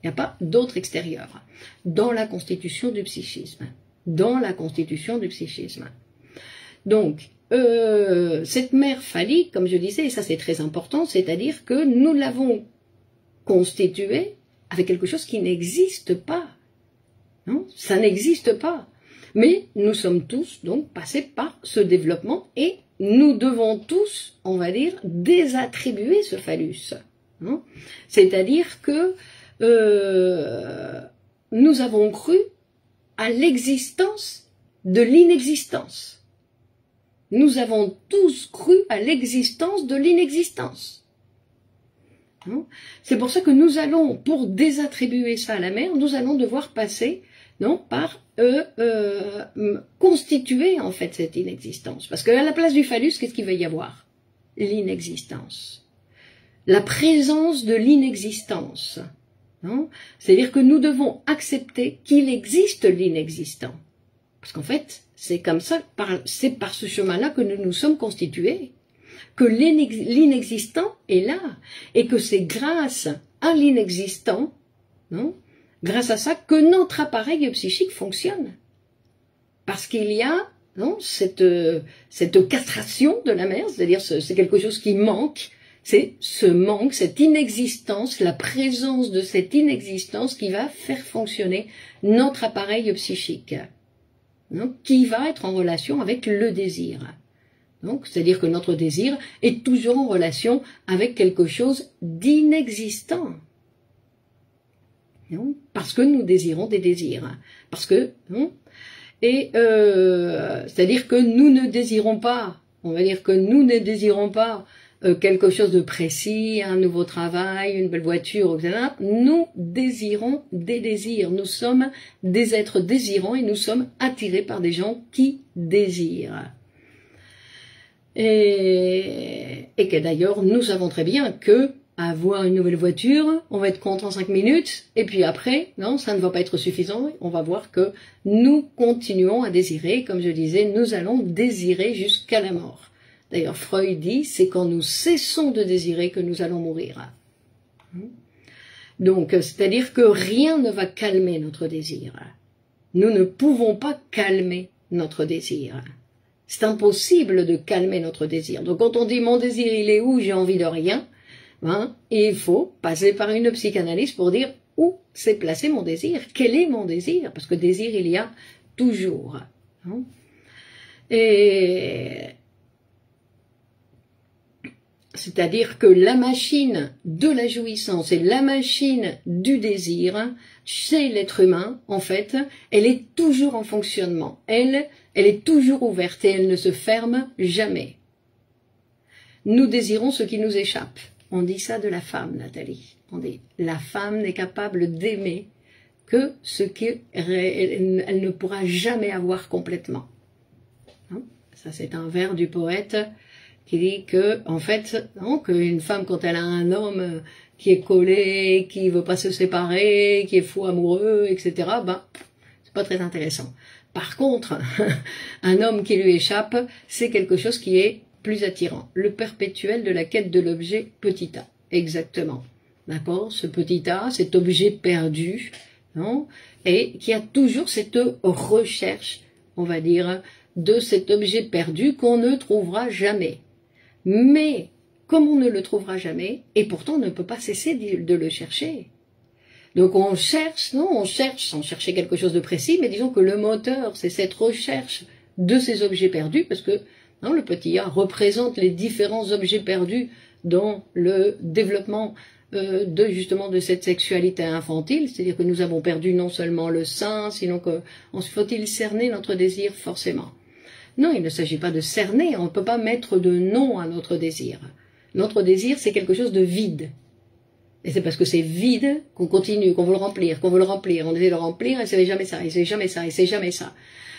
Il n'y a pas d'autre extérieur dans la constitution du psychisme. Dans la constitution du psychisme. Donc, cette mère phallique, comme je disais, et ça c'est très important, c'est-à-dire que nous l'avons constituée avec quelque chose qui n'existe pas. Non, ça n'existe pas. Mais nous sommes tous donc passés par ce développement et nous devons tous, on va dire, désattribuer ce phallus. C'est-à-dire que nous avons cru à l'existence de l'inexistence. Nous avons tous cru à l'existence de l'inexistence. C'est pour ça que nous allons, pour désattribuer ça à la mère, nous allons devoir passer non, par constituer en fait cette inexistence. Parce qu'à la place du phallus, qu'est-ce qu'il va y avoir? L'inexistence. La présence de l'inexistence. C'est-à-dire que nous devons accepter qu'il existe l'inexistant. Parce qu'en fait, c'est comme ça, c'est par ce chemin-là que nous nous sommes constitués, que l'inexistant est là, et que c'est grâce à l'inexistant, grâce à ça, que notre appareil psychique fonctionne. Parce qu'il y a cette castration de la mère, c'est-à-dire c'est quelque chose qui manque, c'est ce manque, cette inexistence, la présence de cette inexistence qui va faire fonctionner notre appareil psychique, qui va être en relation avec le désir. C'est-à-dire que notre désir est toujours en relation avec quelque chose d'inexistant. Parce que nous désirons des désirs. Parce que, c'est-à-dire que nous ne désirons pas, on va dire que nous ne désirons pas quelque chose de précis, un nouveau travail, une belle voiture, etc. Nous désirons des désirs. Nous sommes des êtres désirants et nous sommes attirés par des gens qui désirent. Et que d'ailleurs, nous savons très bien que avoir une nouvelle voiture, on va être content 5 minutes, et puis après, non, ça ne va pas être suffisant, on va voir que nous continuons à désirer, comme je disais, nous allons désirer jusqu'à la mort. D'ailleurs, Freud dit, c'est quand nous cessons de désirer que nous allons mourir. Donc, c'est-à-dire que rien ne va calmer notre désir. Nous ne pouvons pas calmer notre désir. C'est impossible de calmer notre désir. Donc, quand on dit mon désir, il est où, j'ai envie de rien, et il faut passer par une psychanalyse pour dire où s'est placé mon désir, quel est mon désir, parce que désir, il y a toujours. Et c'est-à-dire que la machine de la jouissance et la machine du désir, chez l'être humain, en fait, elle est toujours en fonctionnement. Elle est toujours ouverte et elle ne se ferme jamais. Nous désirons ce qui nous échappe. On dit ça de la femme, Nathalie. On dit, la femme n'est capable d'aimer que ce qu'elle ne pourra jamais avoir complètement. Ça, c'est un vers du poète qui dit que, en fait, qu'une femme, quand elle a un homme qui est collé, qui veut pas se séparer, qui est fou amoureux, etc., c'est pas très intéressant. Par contre, un homme qui lui échappe, c'est quelque chose qui est plus attirant. Le perpétuel de la quête de l'objet petit a. Exactement. D'accord? Ce petit a, cet objet perdu, et qui a toujours cette recherche, on va dire, de cet objet perdu qu'on ne trouvera jamais. Mais, comme on ne le trouvera jamais, et pourtant on ne peut pas cesser de le chercher. Donc on cherche, on cherche sans chercher quelque chose de précis, mais disons que le moteur, c'est cette recherche de ces objets perdus, parce que le petit a représente les différents objets perdus dans le développement justement de cette sexualité infantile, c'est-à-dire que nous avons perdu non seulement le sein, sinon faut-il cerner notre désir forcément. Non, il ne s'agit pas de cerner, on ne peut pas mettre de nom à notre désir. Notre désir, c'est quelque chose de vide. Et c'est parce que c'est vide qu'on continue, qu'on veut le remplir, on essaie de le remplir, et c'est jamais ça, et c'est jamais ça, et c'est jamais ça.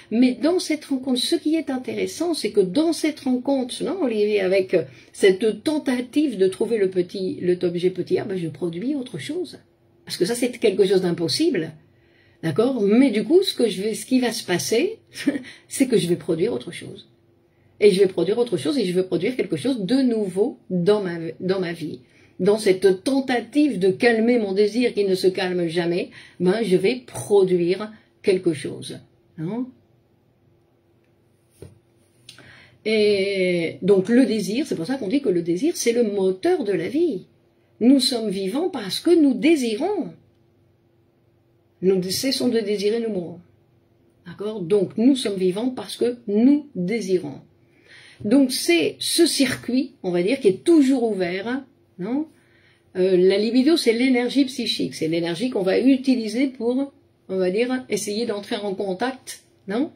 Mais dans cette rencontre, ce qui est intéressant, c'est que dans cette rencontre, Olivier, avec cette tentative de trouver l'objet petit a, je produis autre chose. Parce que ça, c'est quelque chose d'impossible. D'accord? Mais du coup, ce qui va se passer, c'est que je vais produire autre chose. Et je vais produire autre chose, et je vais produire quelque chose de nouveau dans ma vie. Dans cette tentative de calmer mon désir qui ne se calme jamais, je vais produire quelque chose. Et donc le désir, c'est pour ça qu'on dit que le désir, c'est le moteur de la vie. Nous sommes vivants parce que nous désirons. Nous cessons de désirer, nous mourons. D'accord? Donc nous sommes vivants parce que nous désirons. Donc c'est ce circuit, on va dire, qui est toujours ouvert. La libido, c'est l'énergie psychique. C'est l'énergie qu'on va utiliser pour, on va dire, essayer d'entrer en contact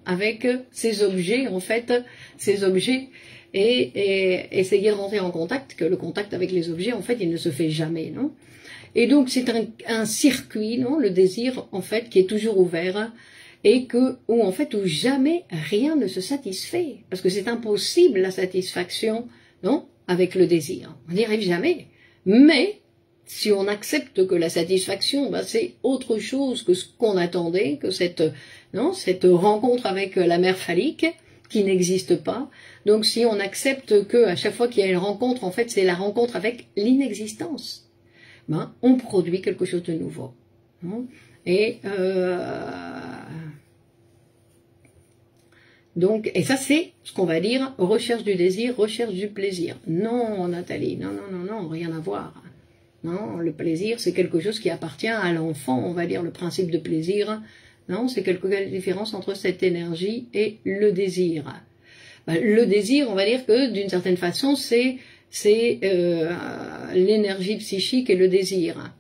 avec ces objets, en fait, ces objets et essayer de rentrer en contact, que le contact avec les objets, en fait, il ne se fait jamais, non? Et donc, c'est un circuit, non? Le désir, en fait, qui est toujours ouvert, et où jamais rien ne se satisfait. Parce que c'est impossible, la satisfaction, non? Avec le désir. On n'y arrive jamais. Mais, si on accepte que la satisfaction, c'est autre chose que ce qu'on attendait, que cette rencontre avec la mère phallique, qui n'existe pas. Donc, si on accepte que à chaque fois qu'il y a une rencontre, en fait, c'est la rencontre avec l'inexistence, on produit quelque chose de nouveau. Et donc, et ça c'est ce qu'on va dire recherche du désir, recherche du plaisir. Non, Nathalie, non, rien à voir. Non, le plaisir c'est quelque chose qui appartient à l'enfant, on va dire le principe de plaisir. Non, c'est quelque différence entre cette énergie et le désir. Le désir, on va dire que d'une certaine façon, c'est l'énergie psychique et le désir.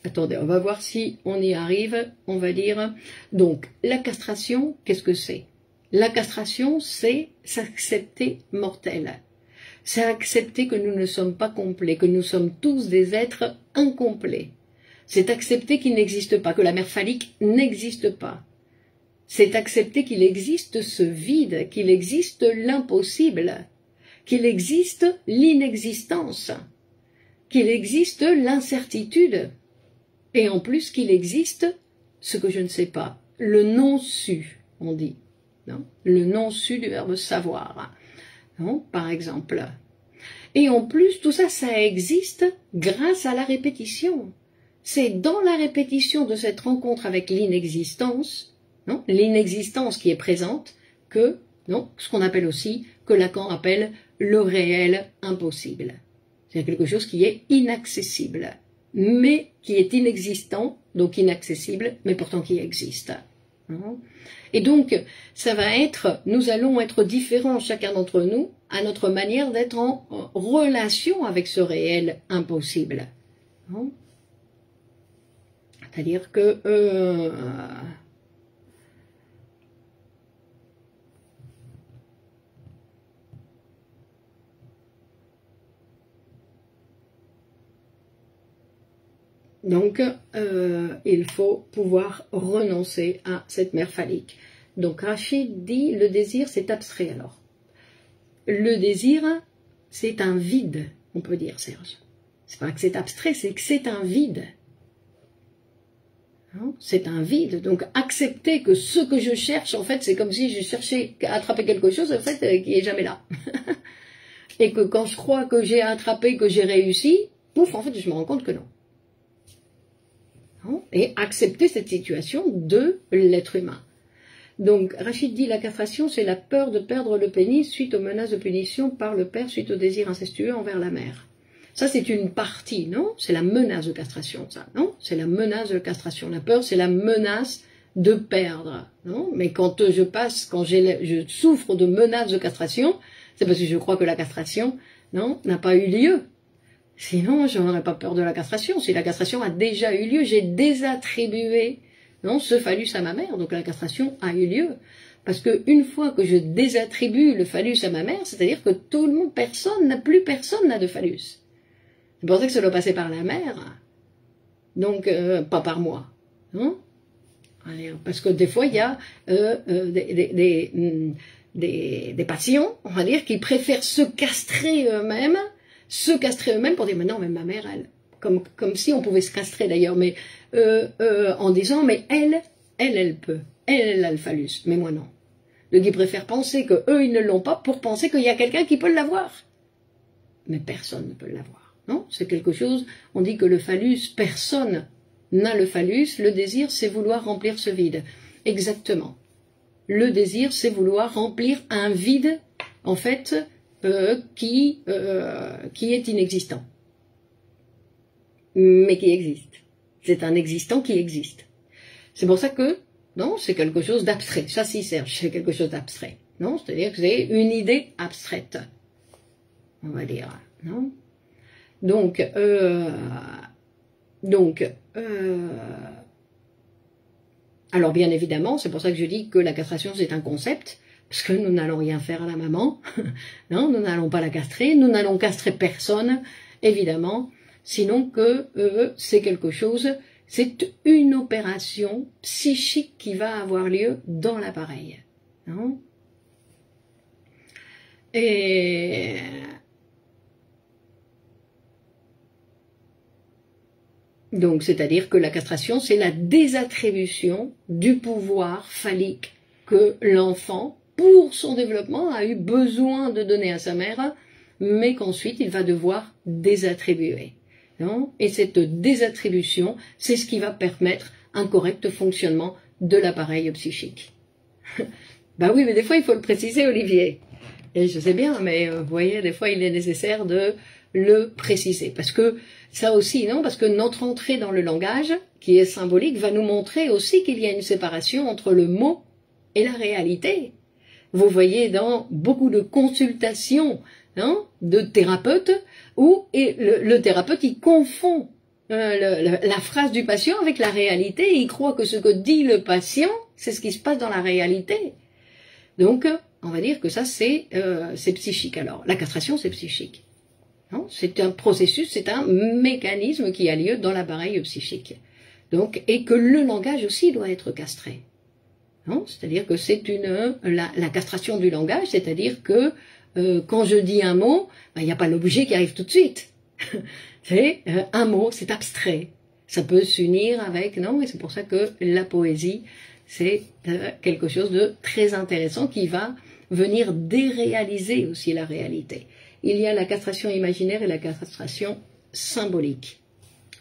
Attendez, on va voir si on y arrive, on va dire. Donc, la castration, qu'est-ce que c'est? La castration, c'est s'accepter mortel. C'est accepter que nous ne sommes pas complets, que nous sommes tous des êtres incomplets. C'est accepter qu'il n'existe pas, que la mère phallique n'existe pas. C'est accepter qu'il existe ce vide, qu'il existe l'impossible, qu'il existe l'inexistence, qu'il existe l'incertitude, et en plus qu'il existe ce que je ne sais pas, le non-su, on dit, non? Le non-su du verbe savoir, non? Par exemple. Et en plus, tout ça, ça existe grâce à la répétition. C'est dans la répétition de cette rencontre avec l'inexistence, non? L'inexistence qui est présente, que, non? Ce qu'on appelle aussi, que Lacan appelle le réel impossible. C'est quelque chose qui est inaccessible, mais qui est inexistant, donc inaccessible, mais pourtant qui existe. Et donc, ça va être, nous allons être différents, chacun d'entre nous, à notre manière d'être en relation avec ce réel impossible. C'est-à-dire que donc, il faut pouvoir renoncer à cette mère phallique. Donc, Rachid dit, le désir, c'est abstrait alors. Le désir, c'est un vide, on peut dire, Serge. C'est pas que c'est abstrait, c'est que c'est un vide. C'est un vide. Donc, accepter que ce que je cherche, en fait, c'est comme si je cherchais à attraper quelque chose, en fait, qui est jamais là. Et que quand je crois que j'ai attrapé, que j'ai réussi, pouf, en fait, je me rends compte que non. Et accepter cette situation de l'être humain. Donc, Rachid dit, la castration, c'est la peur de perdre le pénis suite aux menaces de punition par le père suite au désir incestueux envers la mère. Ça, c'est une partie, non? C'est la menace de castration, ça, non? C'est la menace de castration. La peur, c'est la menace de perdre, non? Mais quand je souffre de menaces de castration, c'est parce que je crois que la castration, non, n'a pas eu lieu. Sinon, je n'aurais pas peur de la castration. Si la castration a déjà eu lieu, j'ai désattribué, non, ce phallus à ma mère, donc la castration a eu lieu. Parce qu'une fois que je désattribue le phallus à ma mère, c'est-à-dire que tout le monde, plus personne n'a de phallus. C'est pour ça que ça doit passer par la mère, donc pas par moi. Non? Parce que des fois, il y a des patients, on va dire, qui préfèrent se castrer eux-mêmes pour dire, mais non, mais ma mère, elle, comme si on pouvait se castrer d'ailleurs, mais en disant, mais elle peut, elle a le phallus, mais moi non. Donc ils préfèrent penser que eux ils ne l'ont pas pour penser qu'il y a quelqu'un qui peut l'avoir. Mais personne ne peut l'avoir, non? C'est quelque chose, on dit que le phallus, personne n'a le phallus, le désir c'est vouloir remplir ce vide. Exactement. Le désir c'est vouloir remplir un vide, en fait, qui est inexistant. Mais qui existe. C'est un existant qui existe. C'est pour ça que, non, c'est quelque chose d'abstrait. Ça, si, Serge, c'est quelque chose d'abstrait. Non, c'est-à-dire que c'est une idée abstraite. On va dire, non? Donc, alors bien évidemment, c'est pour ça que je dis que la castration, c'est un concept, parce que nous n'allons rien faire à la maman, non, nous n'allons pas la castrer, nous n'allons castrer personne, évidemment, sinon que c'est quelque chose, c'est une opération psychique qui va avoir lieu dans l'appareil. Non ? Et donc, c'est-à-dire que la castration, c'est la désattribution du pouvoir phallique que l'enfant, pour son développement, a eu besoin de donner à sa mère, mais qu'ensuite il va devoir désattribuer. Non ? Et cette désattribution, c'est ce qui va permettre un correct fonctionnement de l'appareil psychique. Ben oui, mais des fois il faut le préciser, Olivier. Et je sais bien, mais vous voyez, des fois il est nécessaire de le préciser. Parce que ça aussi, non ? Parce que notre entrée dans le langage, qui est symbolique, va nous montrer aussi qu'il y a une séparation entre le mot et la réalité. Vous voyez dans beaucoup de consultations de thérapeutes où le thérapeute il confond la phrase du patient avec la réalité et il croit que ce que dit le patient, c'est ce qui se passe dans la réalité. Donc, on va dire que ça c'est psychique. Alors, la castration c'est psychique. C'est un processus, c'est un mécanisme qui a lieu dans l'appareil psychique. Donc, et que le langage aussi doit être castré. C'est-à-dire que c'est la castration du langage, c'est-à-dire que quand je dis un mot, il n'y a pas l'objet qui arrive tout de suite. C'est un mot, c'est abstrait. Ça peut s'unir avec, et c'est pour ça que la poésie, c'est quelque chose de très intéressant qui va venir déréaliser aussi la réalité. Il y a la castration imaginaire et la castration symbolique.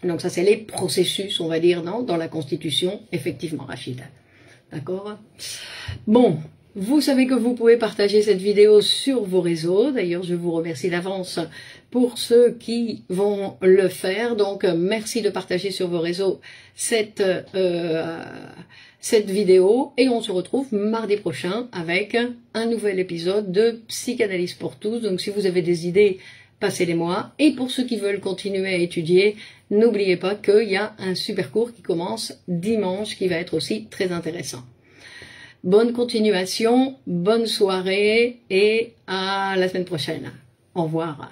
Donc ça, c'est les processus, on va dire, dans la Constitution, effectivement, Rachida. D'accord ? Bon, vous savez que vous pouvez partager cette vidéo sur vos réseaux. D'ailleurs, je vous remercie d'avance pour ceux qui vont le faire. Donc, merci de partager sur vos réseaux cette vidéo. Et on se retrouve mardi prochain avec un nouvel épisode de Psychanalyse pour tous. Donc, si vous avez des idées, passez-les-moi. Et pour ceux qui veulent continuer à étudier, n'oubliez pas qu'il y a un super cours qui commence dimanche, qui va être aussi très intéressant. Bonne continuation, bonne soirée et à la semaine prochaine. Au revoir.